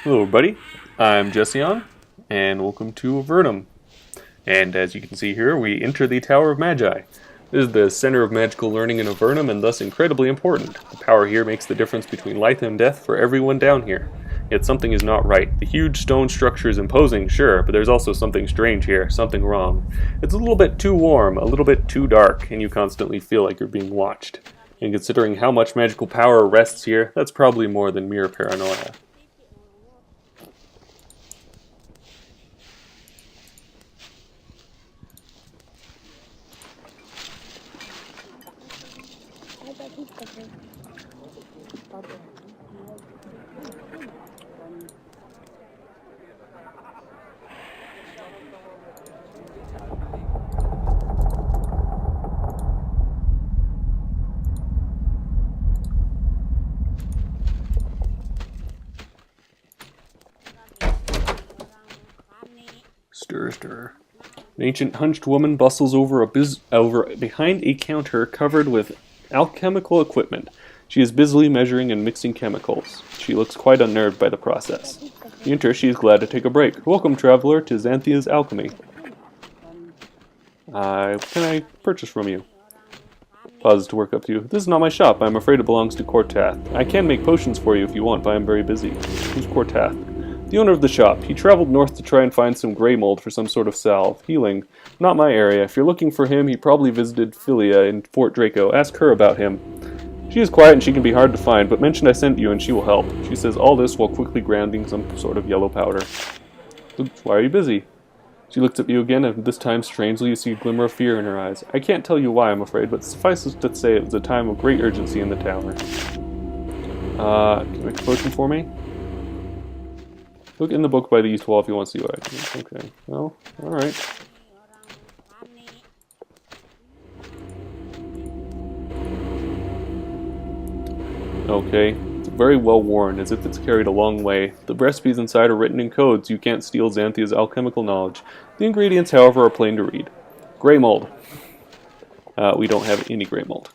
Hello everybody, I'm Jession, and welcome to Avernum. And as you can see here, we enter the Tower of Magi. This is the center of magical learning in Avernum and thus incredibly important. The power here makes the difference between life and death for everyone down here. Yet something is not right. The huge stone structure is imposing, sure, but there's also something strange here, something wrong. It's a little bit too warm, a little bit too dark, and you constantly feel like you're being watched. And considering how much magical power rests here, that's probably more than mere paranoia. Stir, stir. An ancient hunched woman bustles over behind a counter covered with alchemical equipment. She is busily measuring and mixing chemicals. She looks quite unnerved by the process. You enter, she is glad to take a break. Welcome, traveler, to Xanthia's alchemy. What can I purchase from you? Pauses to work up to you. This is not my shop. I'm afraid it belongs to Cortath. I can make potions for you if you want, but I'm very busy. Who's Cortath? The owner of the shop. He traveled north to try and find some gray mold for some sort of salve. Healing. Not my area. If you're looking for him, he probably visited Philia in Fort Draco. Ask her about him. She is quiet and she can be hard to find, but mention I sent you and she will help. She says all this while quickly grinding some sort of yellow powder. Why are you busy? She looks at you again, and this time, strangely, you see a glimmer of fear in her eyes. I can't tell you why, I'm afraid, but suffice it to say it was a time of great urgency in the tower. Can you make a potion for me? Look in the book by the east wall if you want to see what I can do. Okay, well, alright. Okay, it's very well worn, as if it's carried a long way. The recipes inside are written in codes. You can't steal Xanthia's alchemical knowledge. The ingredients, however, are plain to read. Gray mold. We don't have any gray mold.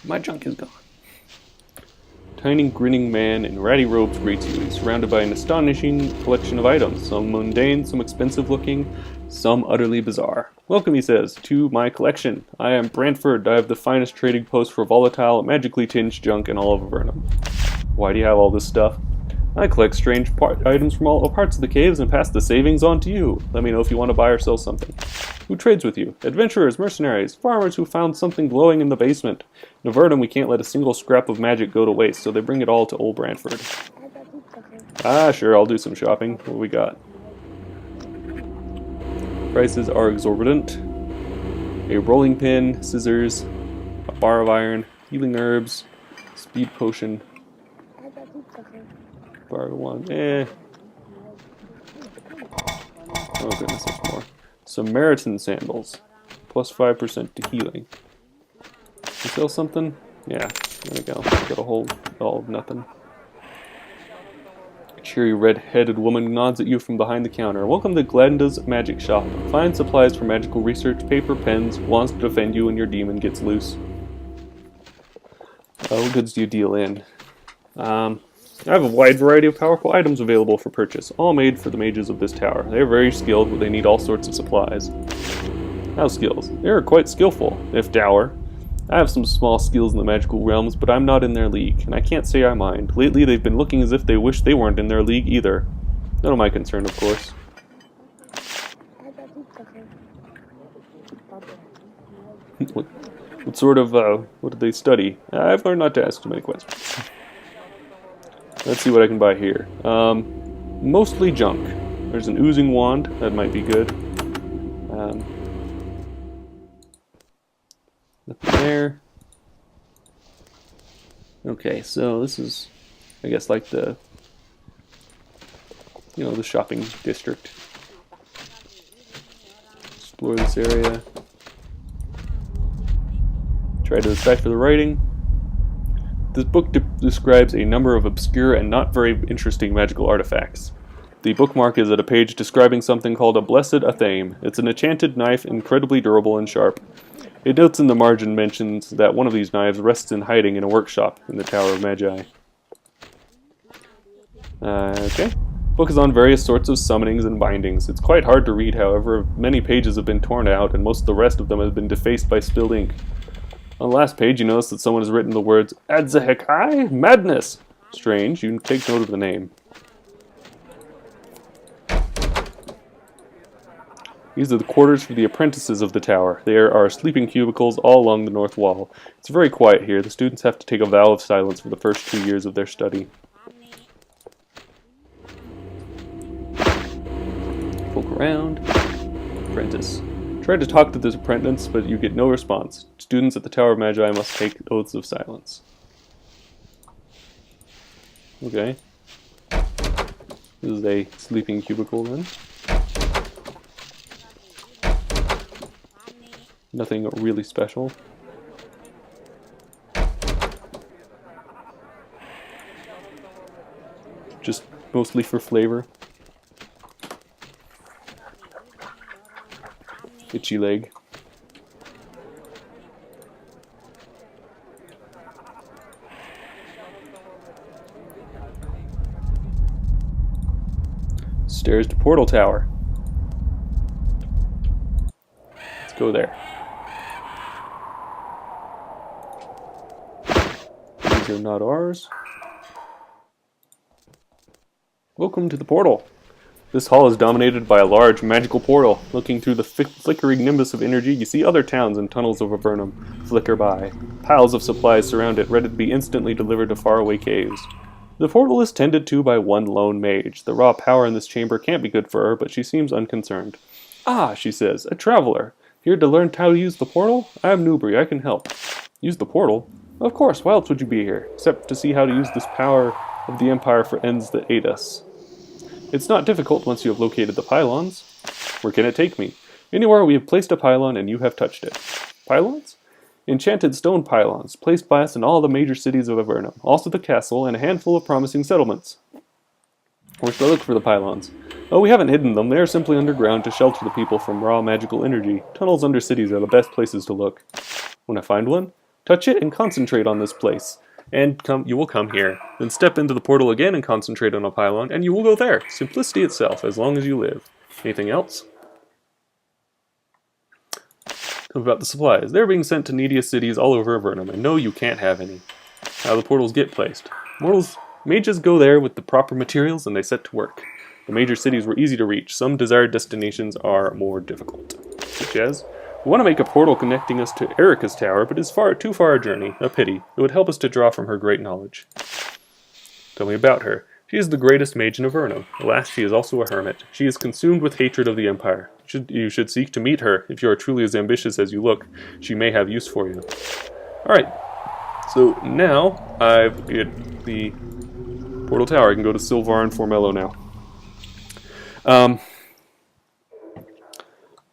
My junk is gone. Tiny grinning man in ratty robes greets you. He's surrounded by an astonishing collection of items, some mundane, some expensive looking, some utterly bizarre. Welcome, he says, to my collection. I am Brantford. I have the finest trading post for volatile, magically tinged junk in all of Avernum. Why do you have all this stuff? I collect strange items from all parts of the caves and pass the savings on to you. Let me know if you want to buy or sell something. Who trades with you? Adventurers, mercenaries, farmers who found something glowing in the basement. In Avernum, we can't let a single scrap of magic go to waste, so they bring it all to Old Brantford. Sure, I'll do some shopping. What do we got? Prices are exorbitant. A rolling pin, scissors, a bar of iron, healing herbs, speed potion, bar of one. Oh goodness, there's more. Samaritan sandals, plus 5% to healing. You sell something? Yeah, there we go. Got a whole all of nothing. A cheery red-headed woman nods at you from behind the counter. Welcome to Glenda's magic shop. Find supplies for magical research, paper, pens, wands to defend you when your demon gets loose. What goods do you deal in? I have a wide variety of powerful items available for purchase, all made for the mages of this tower. They are very skilled, but they need all sorts of supplies. How skills? They are quite skillful, if dour. I have some small skills in the magical realms, but I'm not in their league, and I can't say I mind. Lately, they've been looking as if they wish they weren't in their league either. None of my concern, of course. What sort of, what did they study? I've learned not to ask too many questions. Let's see what I can buy here. Mostly junk. There's an oozing wand. That might be good. Nothing there. Okay, so this is, I guess, like the, the shopping district. Explore this area. Try to decipher the writing. This book describes a number of obscure and not very interesting magical artifacts. The bookmark is at a page describing something called a Blessed Athame. It's an enchanted knife, incredibly durable and sharp. It notes in the margin mentions that one of these knives rests in hiding in a workshop in the Tower of Magi. Okay. Book is on various sorts of summonings and bindings. It's quite hard to read, however. Many pages have been torn out, and most of the rest of them have been defaced by spilled ink. On the last page, you notice that someone has written the words, Adzahekai? Madness! Strange. You take note of the name. These are the quarters for the apprentices of the tower. There are sleeping cubicles all along the north wall. It's very quiet here. The students have to take a vow of silence for the first 2 years of their study. Poke around. Apprentice. Try to talk to this apprentice, but you get no response. Students at the Tower of Magi must take oaths of silence. Okay. This is a sleeping cubicle then. Nothing really special. Just mostly for flavor. Itchy leg. Stairs to Portal Tower. Let's go there. These are not ours. Welcome to the portal. This hall is dominated by a large magical portal. Looking through the flickering nimbus of energy, you see other towns and tunnels of Avernum flicker by. Piles of supplies surround it, ready to be instantly delivered to faraway caves. The portal is tended to by one lone mage. The raw power in this chamber can't be good for her, but she seems unconcerned. Ah, she says, a traveler. Here to learn how to use the portal? I'm Newbury, I can help. Use the portal? Of course, why else would you be here? Except to see how to use this power of the Empire for ends that aid us. It's not difficult once you have located the pylons. Where can it take me? Anywhere we have placed a pylon and you have touched it. Pylons? Enchanted stone pylons, placed by us in all the major cities of Avernum, also the castle, and a handful of promising settlements. Where should I look for the pylons? Oh, we haven't hidden them. They are simply underground to shelter the people from raw magical energy. Tunnels under cities are the best places to look. When I find one, touch it and concentrate on this place. And you will come here. Then step into the portal again and concentrate on a pylon, and you will go there. Simplicity itself, as long as you live. Anything else? About the supplies. They're being sent to neediest cities all over Avernum, and no, you can't have any. How the portals get placed. Mages go there with the proper materials, and they set to work. The major cities were easy to reach. Some desired destinations are more difficult. Such as, we want to make a portal connecting us to Erica's tower, but it's too far a journey. A pity. It would help us to draw from her great knowledge. Tell me about her. She is the greatest mage in Avernum. Alas, she is also a hermit. She is consumed with hatred of the Empire. You should seek to meet her. If you are truly as ambitious as you look, she may have use for you. Alright. So now, I've hit the Portal Tower. I can go to Silvar and Formello now.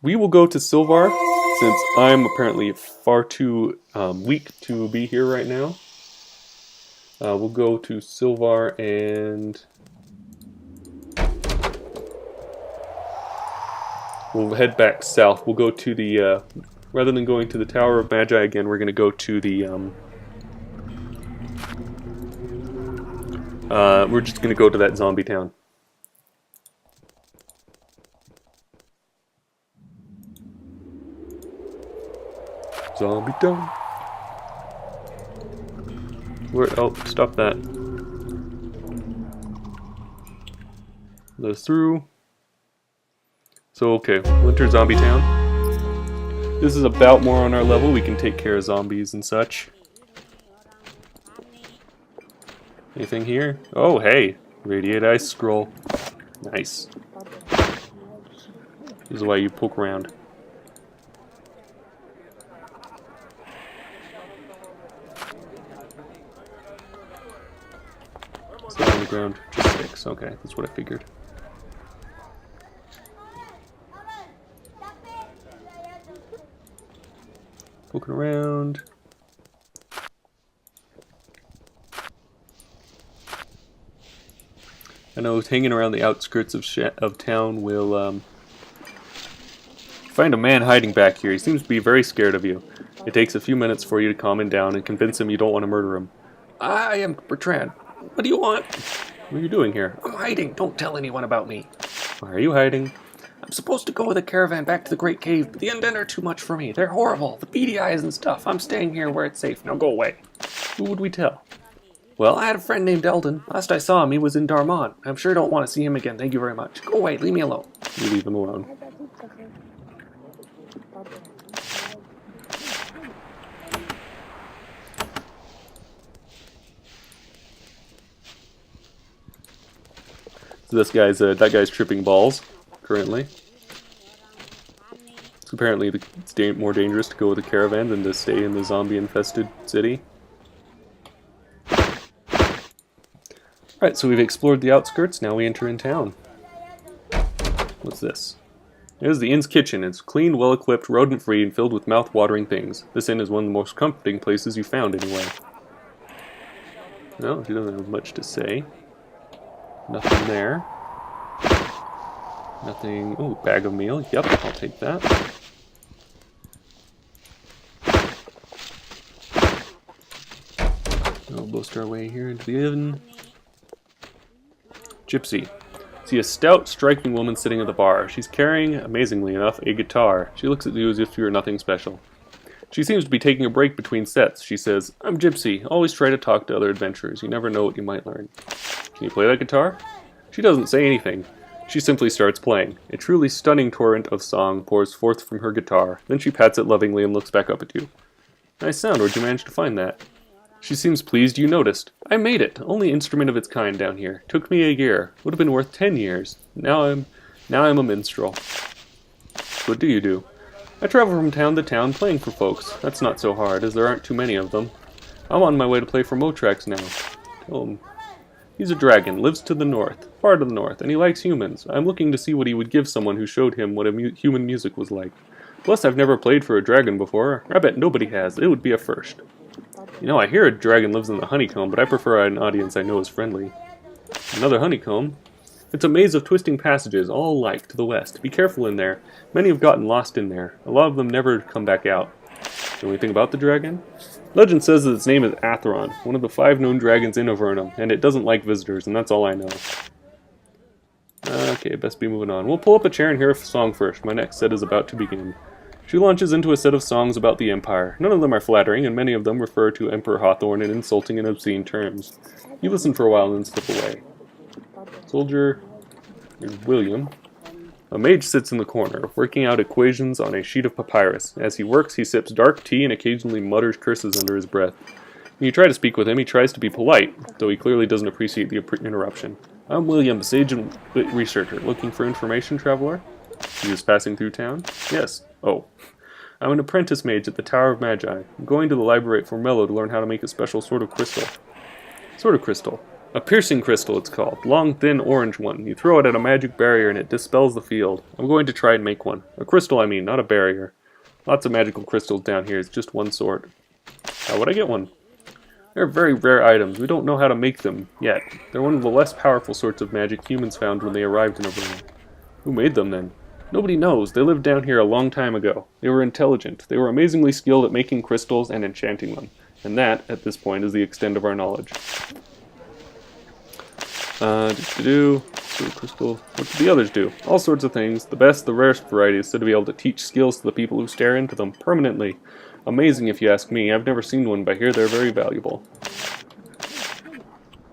We will go to Silvar, since I'm apparently far too weak to be here right now. We'll go to Silvar and we'll head back south. We'll go to the, rather than going to the Tower of Magi again, we're going to go to the, we're just going to go to that zombie town. Zombie town. Where? Oh, stop that. Let us through. So, okay, Winter Zombie Town. This is about more on our level. We can take care of zombies and such. Anything here? Oh, hey! Radiate Ice Scroll. Nice. This is why you poke around. On the ground, just 6. Okay, that's what I figured. Poking around. I know hanging around the outskirts of town will find a man hiding back here. He seems to be very scared of you. It takes a few minutes for you to calm him down and convince him you don't want to murder him. I am Bertrand. What do you want? What are you doing here? I'm hiding. Don't tell anyone about me. Why are you hiding? I'm supposed to go with a caravan back to the Great Cave, but the Undead are too much for me. They're horrible. The beady eyes and stuff. I'm staying here where it's safe. Now go away. Who would we tell? Well, I had a friend named Eldon. Last I saw him, he was in Darmon. I'm sure don't want to see him again. Thank you very much. Go away. Leave me alone. You leave him alone. So that guy's tripping balls currently. So apparently it's more dangerous to go with a caravan than to stay in the zombie-infested city. Alright, so we've explored the outskirts, now we enter in town. What's this? Here's the inn's kitchen. It's clean, well-equipped, rodent-free, and filled with mouth-watering things. This inn is one of the most comforting places you found, anyway. No, he doesn't have much to say. Nothing there. Nothing... Ooh, bag of meal. Yep, I'll take that. We'll boost our way here into the inn. Gypsy. See a stout, striking woman sitting at the bar. She's carrying, amazingly enough, a guitar. She looks at you as if you were nothing special. She seems to be taking a break between sets. She says, I'm Gypsy. Always try to talk to other adventurers. You never know what you might learn. Can you play that guitar? She doesn't say anything. She simply starts playing. A truly stunning torrent of song pours forth from her guitar. Then she pats it lovingly and looks back up at you. Nice sound. Where'd you manage to find that? She seems pleased you noticed. I made it. Only instrument of its kind down here. Took me a year. Would have been worth 10 years. Now I'm a minstrel. What do you do? I travel from town to town playing for folks. That's not so hard, as there aren't too many of them. I'm on my way to play for Motrax now. Tell him. He's a dragon, lives to the north, far to the north, and he likes humans. I'm looking to see what he would give someone who showed him what human music was like. Plus, I've never played for a dragon before. I bet nobody has. It would be a first. You know, I hear a dragon lives in the honeycomb, but I prefer an audience I know is friendly. Another honeycomb? It's a maze of twisting passages, all alike, to the west. Be careful in there. Many have gotten lost in there. A lot of them never come back out. Know anything about the dragon? Legend says that its name is Avernum, one of the 5 known dragons in Avernum, and it doesn't like visitors, and that's all I know. Okay, best be moving on. We'll pull up a chair and hear a song first. My next set is about to begin. She launches into a set of songs about the Empire. None of them are flattering, and many of them refer to Emperor Hawthorne in insulting and obscene terms. You listen for a while and then slip away. Soldier... Here's William. A mage sits in the corner, working out equations on a sheet of papyrus. As he works, he sips dark tea and occasionally mutters curses under his breath. When you try to speak with him, he tries to be polite, though he clearly doesn't appreciate the interruption. I'm William, a sage and researcher. Looking for information, traveler? He is passing through town? Yes. Oh. I'm an apprentice mage at the Tower of Magi. I'm going to the library at Formello to learn how to make a special sort of crystal. Sort of crystal. A piercing crystal, it's called. Long, thin, orange one. You throw it at a magic barrier and it dispels the field. I'm going to try and make one. A crystal, I mean, not a barrier. Lots of magical crystals down here. It's just one sort. How would I get one? They're very rare items. We don't know how to make them yet. They're one of the less powerful sorts of magic humans found when they arrived in Avernum. Who made them, then? Nobody knows. They lived down here a long time ago. They were intelligent. They were amazingly skilled at making crystals and enchanting them. And that, at this point, is the extent of our knowledge. Crystal. What do the others do? All sorts of things. The best, the rarest variety is said to be able to teach skills to the people who stare into them permanently. Amazing if you ask me. I've never seen one, but I hear they're very valuable.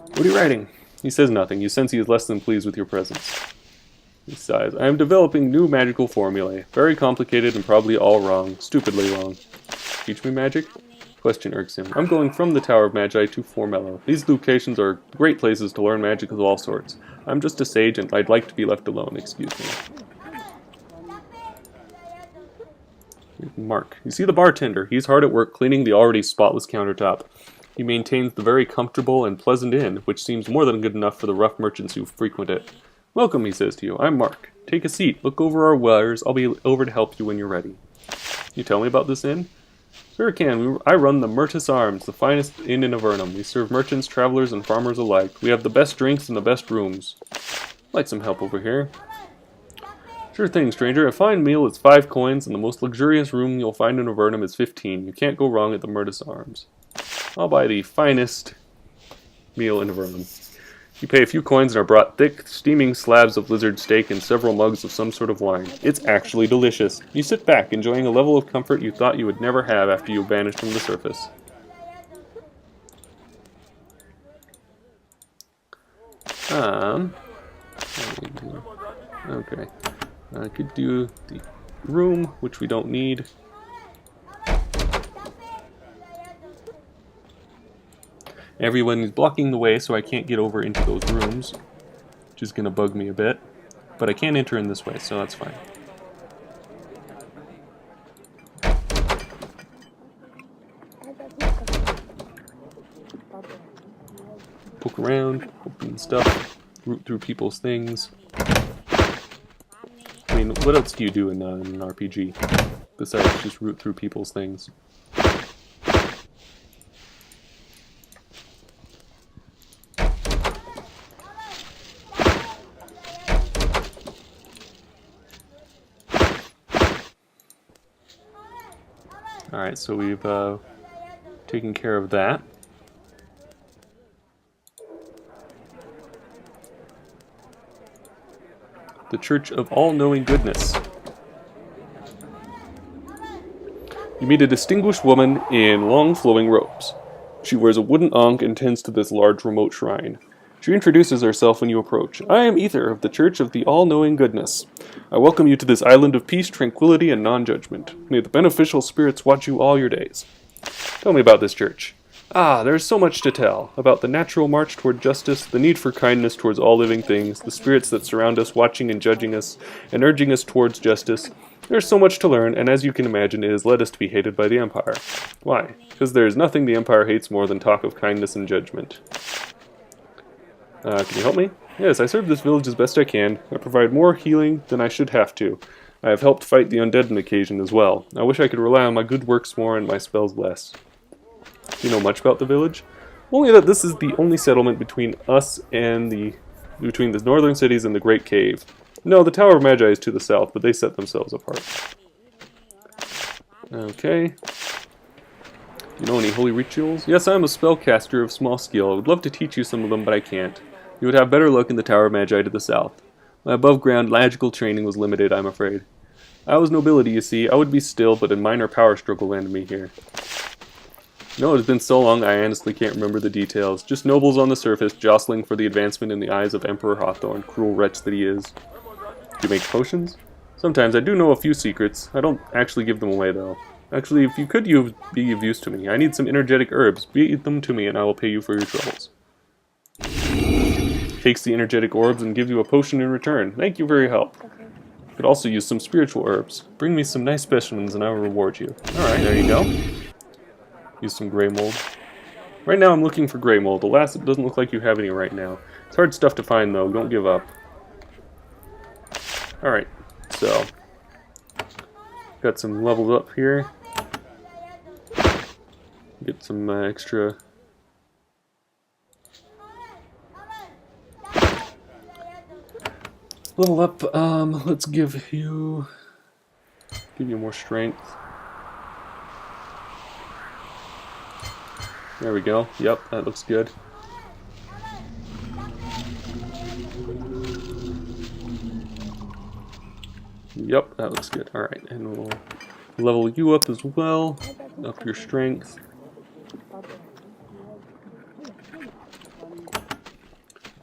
What are you writing? He says nothing. You sense he is less than pleased with your presence. He sighs. I am developing new magical formulae. Very complicated and probably all wrong. Stupidly wrong. Teach me magic? Question irks him. I'm going from the Tower of Magi to Formello. These locations are great places to learn magic of all sorts. I'm just a sage and I'd like to be left alone. Excuse me. Mark. You see the bartender. He's hard at work cleaning the already spotless countertop. He maintains the very comfortable and pleasant inn, which seems more than good enough for the rough merchants who frequent it. Welcome, he says to you. I'm Mark. Take a seat. Look over our wares. I'll be over to help you when you're ready. Can you tell me about this inn? Sure can. I run the Myrtus Arms, the finest inn in Avernum. We serve merchants, travelers, and farmers alike. We have the best drinks and the best rooms. I'd like some help over here. Sure thing, stranger. A fine meal is 5 coins, and the most luxurious room you'll find in Avernum is 15. You can't go wrong at the Myrtus Arms. I'll buy the finest meal in Avernum. You pay a few coins and are brought thick, steaming slabs of lizard steak and several mugs of some sort of wine. It's actually delicious. You sit back, enjoying a level of comfort you thought you would never have after you vanished from the surface. Okay. I could do the room, which we don't need. Everyone is blocking the way, so I can't get over into those rooms, which is going to bug me a bit. But I can enter in this way, so that's fine. Poke around, open stuff, root through people's things. I mean, what else do you do in an RPG besides just root through people's things? Alright, so we've taken care of that. The Church of All-Knowing Goodness. You meet a distinguished woman in long flowing robes. She wears a wooden ankh and tends to this large remote shrine. She introduces herself when you approach. I am Ether of the Church of the All-Knowing Goodness. I welcome you to this island of peace, tranquility, and non-judgment. May the beneficial spirits watch you all your days. Tell me about this church. There is so much to tell. About the natural march toward justice, the need for kindness towards all living things, the spirits that surround us watching and judging us, and urging us towards justice. There is so much to learn, and as you can imagine, it has led us to be hated by the Empire. Why? Because there is nothing the Empire hates more than talk of kindness and judgment. Can you help me? Yes, I serve this village as best I can. I provide more healing than I should have to. I have helped fight the undead on occasion as well. I wish I could rely on my good works more and my spells less. Do you know much about the village? Only that this is the only settlement between us and between the northern cities and the Great Cave. No, the Tower of Magi is to the south, but they set themselves apart. Okay. Do you know any holy rituals? Yes, I am a spellcaster of small skill. I would love to teach you some of them, but I can't. You would have better luck in the Tower of Magi to the south. My above-ground magical training was limited, I'm afraid. I was nobility, you see. I would be still, but a minor power struggle landed me here. No, it has been so long I honestly can't remember the details. Just nobles on the surface, jostling for the advancement in the eyes of Emperor Hawthorne, cruel wretch that he is. Do you make potions? Sometimes. I do know a few secrets. I don't actually give them away, though. Actually, if you could be of use to me. I need some energetic herbs. Beat them to me and I will pay you for your troubles. Takes the energetic orbs and gives you a potion in return. Thank you for your help. Could also use some spiritual herbs. Bring me some nice specimens and I will reward you. Alright, there you go. Use some gray mold. Right now I'm looking for gray mold. Alas, it doesn't look like you have any right now. It's hard stuff to find though. Don't give up. Alright, so got some levels up here. Get some extra level up. Let's give you more strength. There we go. Yep, that looks good. Yep, that looks good. Alright, and we'll level you up as well. Up your strength.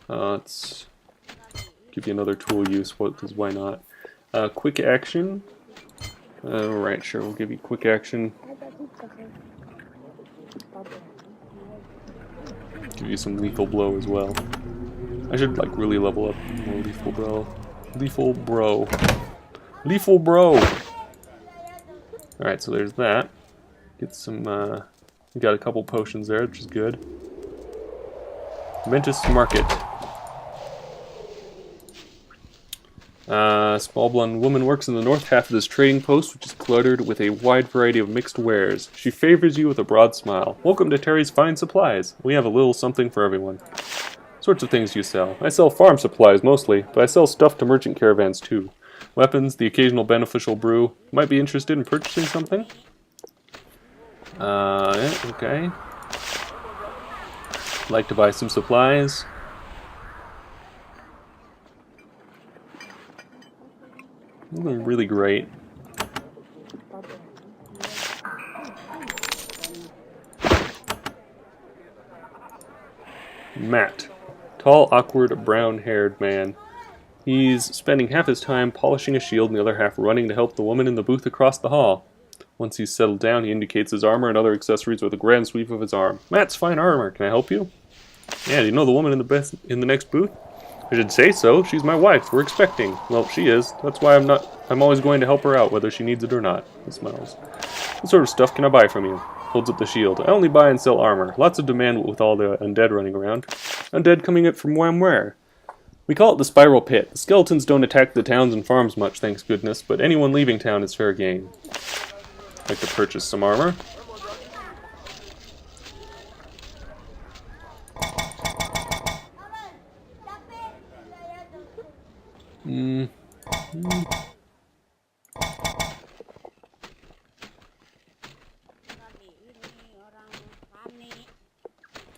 Let's give you another tool use, because why not? Quick action. Alright, sure, we'll give you quick action. Give you some lethal blow as well. I should like really level up more lethal bro. Lethal bro. Lethal bro! Alright, so there's that. Get some, we got a couple potions there, which is good. Ventus Market. Small blonde woman works in the north half of this trading post, which is cluttered with a wide variety of mixed wares. She favors you with a broad smile. Welcome to Terry's Fine Supplies. We have a little something for everyone. Sorts of things you sell. I sell farm supplies mostly, but I sell stuff to merchant caravans too. Weapons, the occasional beneficial brew. Might be interested in purchasing something? Yeah, okay. Like to buy some supplies. Really great. Matt. Tall, awkward, brown-haired man. He's spending half his time polishing a shield and the other half running to help the woman in the booth across the hall. Once he's settled down, he indicates his armor and other accessories with a grand sweep of his arm. Matt's fine armor. Can I help you? Yeah, do you know the woman in the next booth? I should say so. She's my wife. We're expecting. Well, she is. That's why I'm always going to help her out, whether she needs it or not. He smiles. What sort of stuff can I buy from you? Holds up the shield. I only buy and sell armor. Lots of demand with all the undead running around. Undead coming in from where? We call it the Spiral Pit. The skeletons don't attack the towns and farms much, thanks goodness, but anyone leaving town is fair game. I'd like to purchase some armor.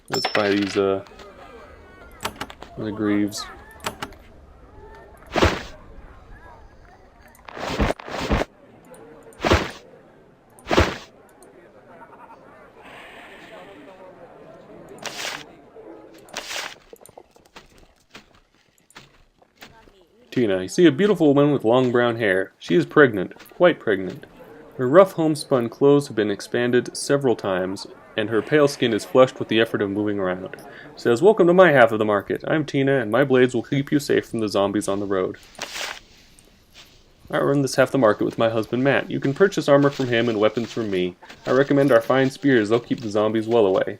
Let's buy these, the greaves. Tina, you see a beautiful woman with long brown hair. She is pregnant, quite pregnant. Her rough homespun clothes have been expanded several times, and her pale skin is flushed with the effort of moving around. She says, "Welcome to my half of the market. I'm Tina, and my blades will keep you safe from the zombies on the road. I run this half the market with my husband Matt. You can purchase armor from him and weapons from me. I recommend our fine spears. They'll keep the zombies well away."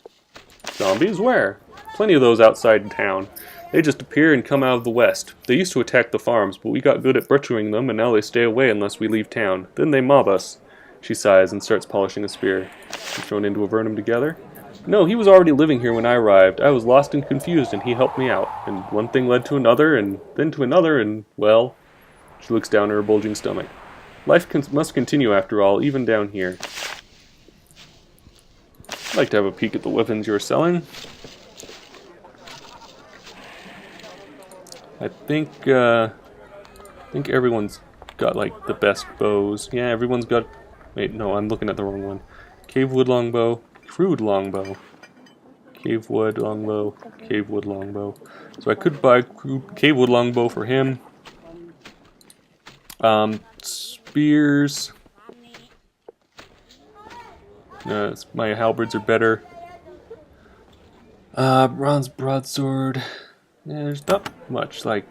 Zombies? Where? Plenty of those outside town. They just appear and come out of the west. They used to attack the farms, but we got good at butchering them, and now they stay away unless we leave town. Then they mob us. She sighs and starts polishing a spear. We're thrown into Avernum together? No, he was already living here when I arrived. I was lost and confused, and he helped me out. And one thing led to another, and then to another, and, well... She looks down at her bulging stomach. Life must continue after all, even down here. I'd like to have a peek at the weapons you're selling. I think everyone's got, like, the best bows. Yeah, everyone's got... Wait, no, I'm looking at the wrong one. Cave wood longbow, crude longbow. Cave wood longbow, cave wood longbow. So I could buy cave wood longbow for him. Spears. My halberds are better. Bronze broadsword. Yeah, there's not much, like...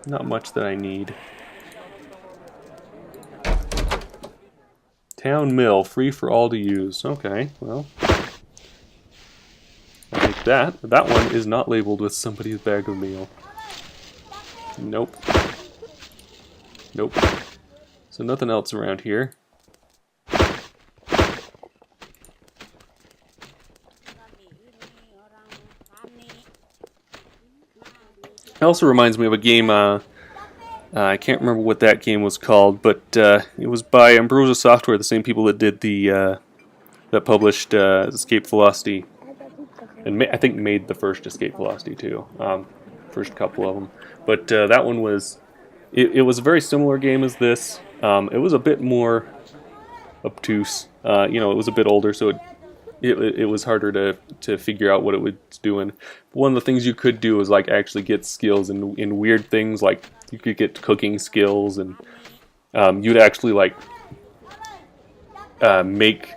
Not much that I need. Town mill, free for all to use. Okay, well... I'll take that. That one is not labeled with somebody's bag of meal. Nope. Nope. So nothing else around here. It also reminds me of a game, I can't remember what that game was called, but it was by Ambrosia Software, the same people that did the, that published Escape Velocity, and I think made the first Escape Velocity too, first couple of them. But that one was, it was a very similar game as this. It was a bit more obtuse, you know, it was a bit older, so it was harder to figure out what it was doing. But one of the things you could do was like actually get skills in weird things, like you could get cooking skills, and you'd actually like make.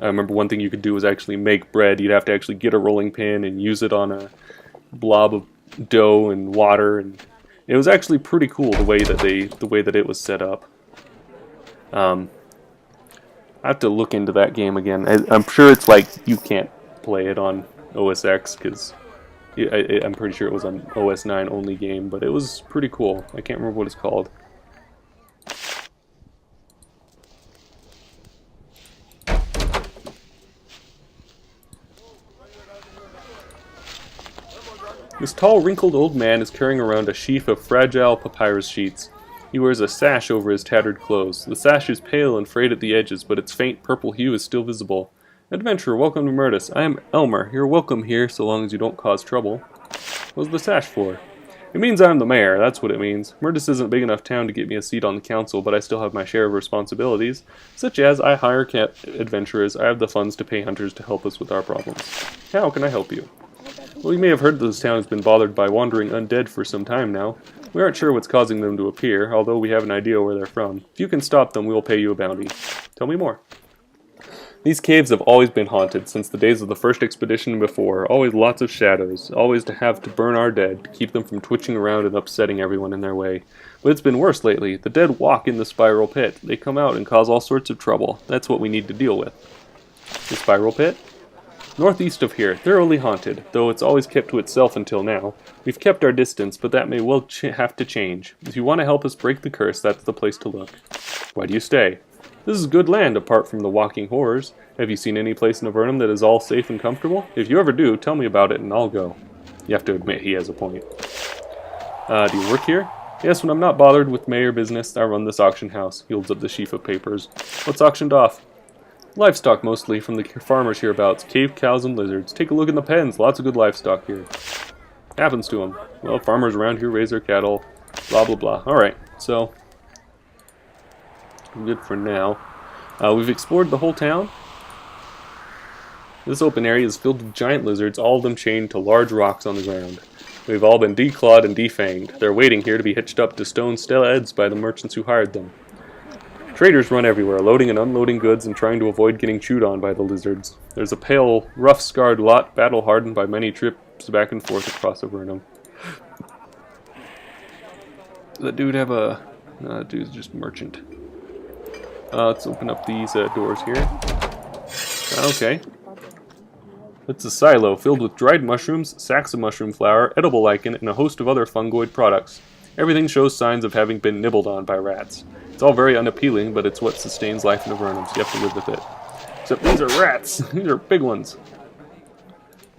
I remember one thing you could do was actually make bread. You'd have to actually get a rolling pin and use it on a blob of dough and water, and it was actually pretty cool the way that it was set up. I have to look into that game again. I'm sure it's like you can't play it on OS X because I'm pretty sure it was an OS 9 only game, but it was pretty cool. I can't remember what it's called. This tall, wrinkled old man is carrying around a sheaf of fragile papyrus sheets. He wears a sash over his tattered clothes. The sash is pale and frayed at the edges, but its faint purple hue is still visible. Adventurer, welcome to Murtis. I am Elmer. You're welcome here, so long as you don't cause trouble. What's the sash for? It means I'm the mayor, that's what it means. Murtis isn't a big enough town to get me a seat on the council, but I still have my share of responsibilities, such as I hire adventurers, I have the funds to pay hunters to help us with our problems. How can I help you? Well, you may have heard that this town has been bothered by wandering undead for some time now. We aren't sure what's causing them to appear, although we have an idea where they're from. If you can stop them, we will pay you a bounty. Tell me more. These caves have always been haunted, since the days of the first expedition and before. Always lots of shadows, always to have to burn our dead, to keep them from twitching around and upsetting everyone in their way. But it's been worse lately. The dead walk in the spiral pit. They come out and cause all sorts of trouble. That's what we need to deal with. The spiral pit? Northeast of here, thoroughly haunted, though it's always kept to itself until now. We've kept our distance, but that may well have to change. If you want to help us break the curse, that's the place to look. Why do you stay? This is good land, apart from the walking horrors. Have you seen any place in Avernum that is all safe and comfortable? If you ever do, tell me about it and I'll go. You have to admit he has a point. Do you work here? Yes, when I'm not bothered with mayor business, I run this auction house. He holds up the sheaf of papers. What's auctioned off? Livestock mostly, from the farmers hereabouts. Cave cows and lizards. Take a look in the pens. Lots of good livestock here. Happens to them. Well, farmers around here raise their cattle. Blah, blah, blah. Alright, so good for now. We've explored the whole town. This open area is filled with giant lizards, all of them chained to large rocks on the ground. They've all been declawed and defanged. They're waiting here to be hitched up to stone studs by the merchants who hired them. Traders run everywhere, loading and unloading goods and trying to avoid getting chewed on by the lizards. There's a pale, rough-scarred lot, battle-hardened by many trips back and forth across Avernum. Does that dude have a... No, that dude's just merchant. Let's open up these doors here. Okay. It's a silo filled with dried mushrooms, sacks of mushroom flour, edible lichen, and a host of other fungoid products. Everything shows signs of having been nibbled on by rats. It's all very unappealing, but it's what sustains life in Avernum, so you have to live with it. Except these are rats! These are big ones!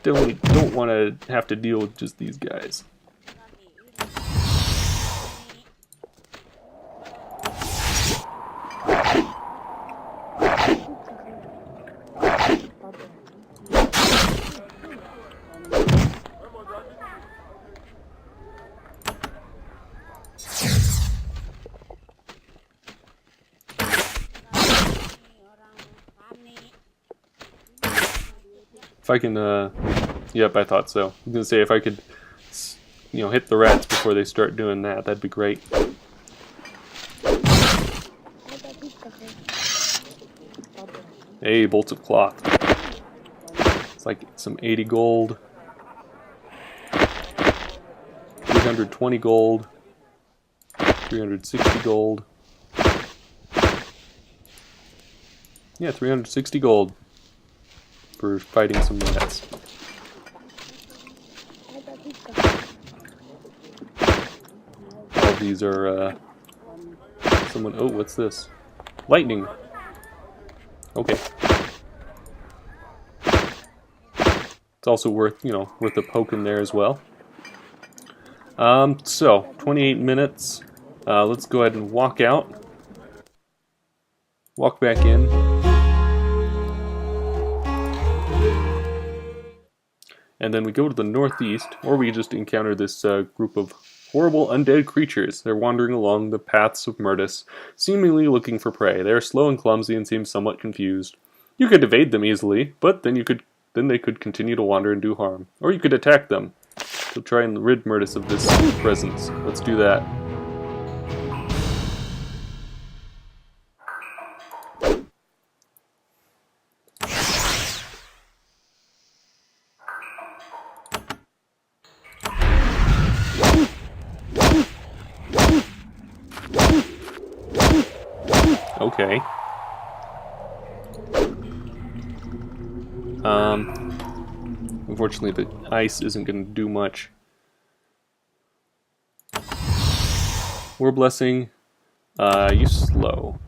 Don't want to have to deal with just these guys. If I can, yep, I thought so. I was gonna say if I could, hit the rats before they start doing that, that'd be great. Hey, bolts of cloth. It's like some 80 gold, 320 gold, 360 gold. Yeah, 360 gold. For fighting some rats. All these are, someone, oh, what's this? Lightning. Okay. It's also worth, worth a poke in there as well. So, 28 minutes. Let's go ahead and walk out. Walk back in. And then we go to the northeast, or we just encounter this group of horrible undead creatures. They're wandering along the paths of Murtis, seemingly looking for prey. They are slow and clumsy and seem somewhat confused. You could evade them easily, but then they could continue to wander and do harm. Or you could attack them to try and rid Murtis of this presence. Let's do that. Okay. We've Unfortunately, the ice isn't going to do much. War Blessing. You slow.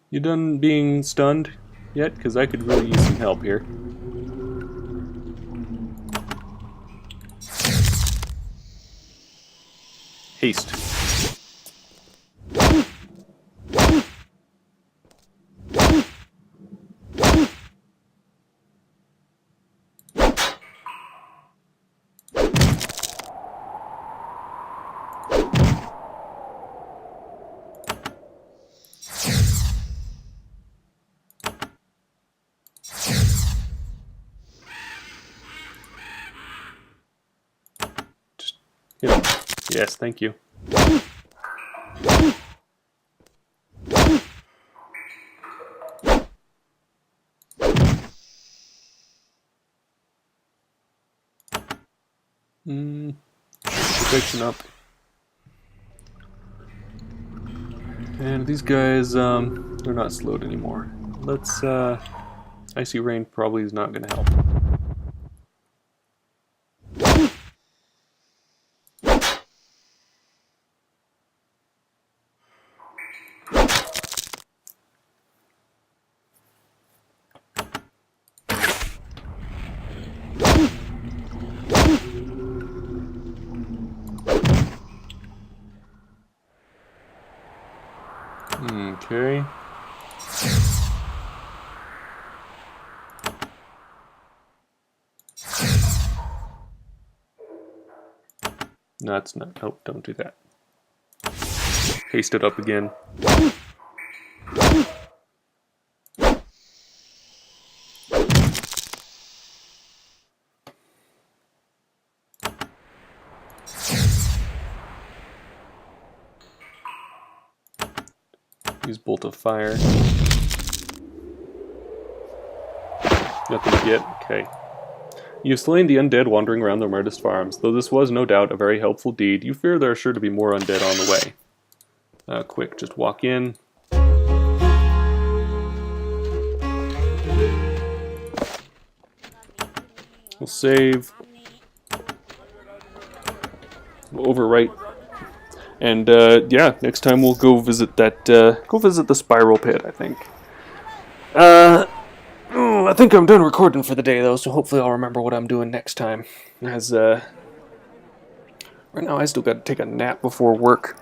You done being stunned yet? Because I could really use some help here. Haste. Yeah. Yes, thank you. Protection up. And these guys, they're not slowed anymore. Let's, Icy Rain probably is not going to help. Okay. No, it's not. Nope, don't do that. Haste it up again. Use Bolt of Fire. Nothing to get. Okay. You have slain the undead wandering around the Murtis farms. Though this was no doubt a very helpful deed, you fear there are sure to be more undead on the way. Quick, just walk in. We'll save. We'll overwrite. And yeah, next time we'll go visit that. Go visit the Spiral Pit, I think. I think I'm done recording for the day, though, so hopefully I'll remember what I'm doing next time. As right now, I still got to take a nap before work.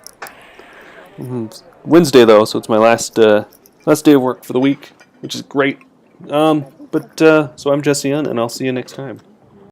Wednesday, though, so it's my last day of work for the week, which is great. So I'm Jesse, and I'll see you next time.